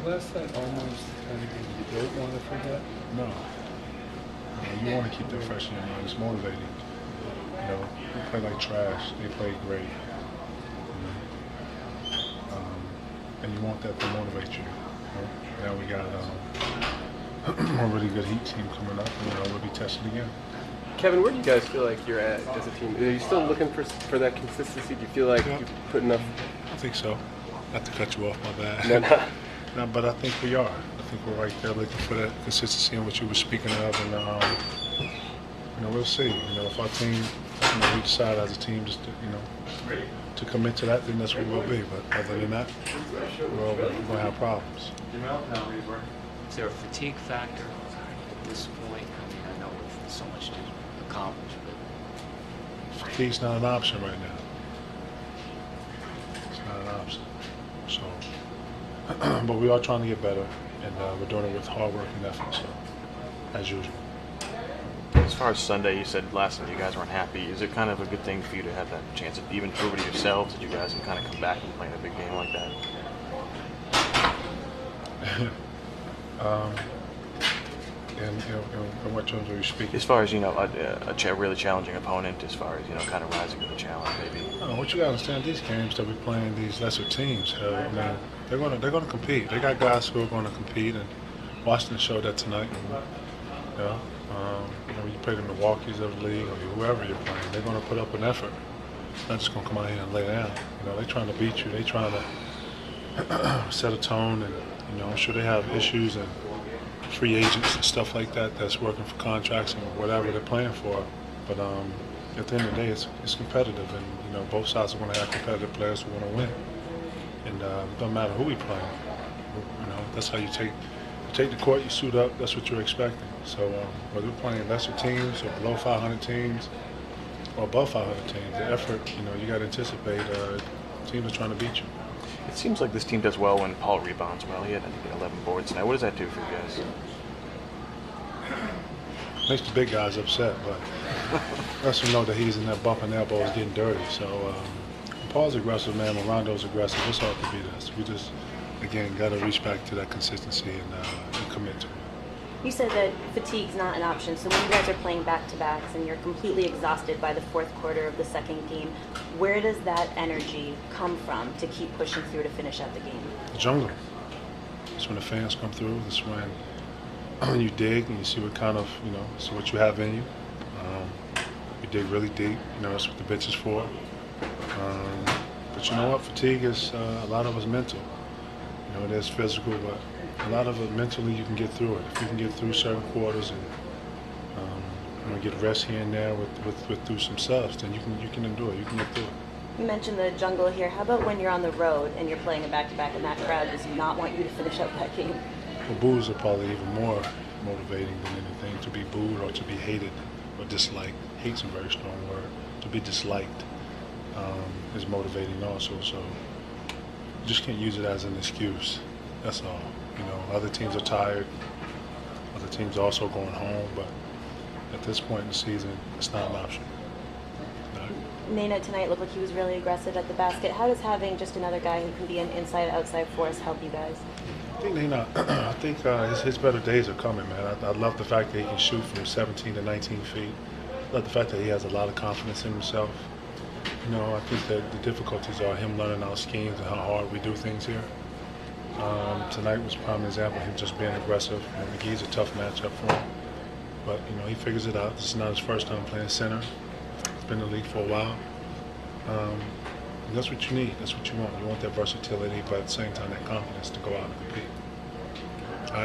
last night almost kind of game you don't want to forget? No. You want to keep that fresh in your mind. It's motivating. We play like trash. They played great. And you want that to motivate you. Now we got a really good Heat team coming up, and we'll be tested again. Kevin, where do you guys feel like you're at as a team? Are you still looking for that consistency? Do you feel like you've put enough? I think so. Not to cut you off, my bad. No. No, but I think we are. I think we're right there looking for that consistency in what you were speaking of, and we'll see. If our team, we decide as a team just to commit to that, then that's what we'll be. But other than that, we're going to have problems. Is there a fatigue factor at this point? I mean, I know with so much to accomplish, but Fatigue's not an option right now. It's not an option. So, but we are trying to get better, and we're doing it with hard work and effort, so, as usual. As far as Sunday, you said last night you guys weren't happy. Is it kind of a good thing for you to have that chance to even prove it to yourselves that you guys can kind of come back and play in a big game like that? In what terms are you speaking? As far as, a really challenging opponent, as far as, kind of rising to the challenge, maybe. What you got to understand, these games that we're playing, these lesser teams, they're going to compete. They got guys who are going to compete, and Washington showed that tonight. When you play the Milwaukee's of the league or whoever you're playing, they're going to put up an effort. They're not just going to come out here and lay down. They're trying to beat you. They're trying to set a tone, and I'm sure they have issues and free agents and stuff like that that's working for contracts and whatever they're playing for. But at the end of the day, it's competitive, and both sides are going to have competitive players who want to win. And it doesn't matter who we play. That's how you take the court, you suit up. That's what you're expecting. So whether we're playing lesser teams or below 500 teams or above 500 teams, the effort, you got to anticipate teams are trying to beat you. It seems like this team does well when Paul rebounds well. He had, I think, 11 boards tonight. What does that do for you guys? Makes the big guys upset, but lets them know that he's in there bumping elbows, getting dirty. So Paul's aggressive, man. When Rondo's aggressive, it's hard to beat us. We just, again, got to reach back to that consistency and commit to it. You said that fatigue's not an option, so when you guys are playing back-to-backs and you're completely exhausted by the fourth quarter of the second game, where does that energy come from to keep pushing through to finish out the game? The jungle. It's when the fans come through. It's when you dig and you see what kind of, see what you have in you. You dig really deep. That's what the bench is for. But you know what? Fatigue is a lot of it's mental. It is physical, but a lot of it mentally you can get through it. If you can get through certain quarters and get rest here and there with through some subs, then you can endure it. You can get through it. You mentioned the jungle here. How about when you're on the road and you're playing a back-to-back and that crowd does not want you to finish out that game? Well, boos are probably even more motivating than anything. To be booed or to be hated or disliked. Hate's a very strong word. To be disliked is motivating also. So you just can't use it as an excuse. That's all. Other teams are tired. Other teams are also going home, but at this point in the season, it's not an option. Nana tonight looked like he was really aggressive at the basket. How does having just another guy who can be an inside-outside force help you guys? I think Nana, his better days are coming, man. I love the fact that he can shoot from 17 to 19 feet. I love the fact that he has a lot of confidence in himself. I think that the difficulties are him learning our schemes and how hard we do things here. Tonight was a prime example of him just being aggressive. McGee's a tough matchup for him. But, he figures it out. This is not his first time playing center. He's been in the league for a while. And that's what you need. That's what you want. You want that versatility, but at the same time, that confidence to go out and compete.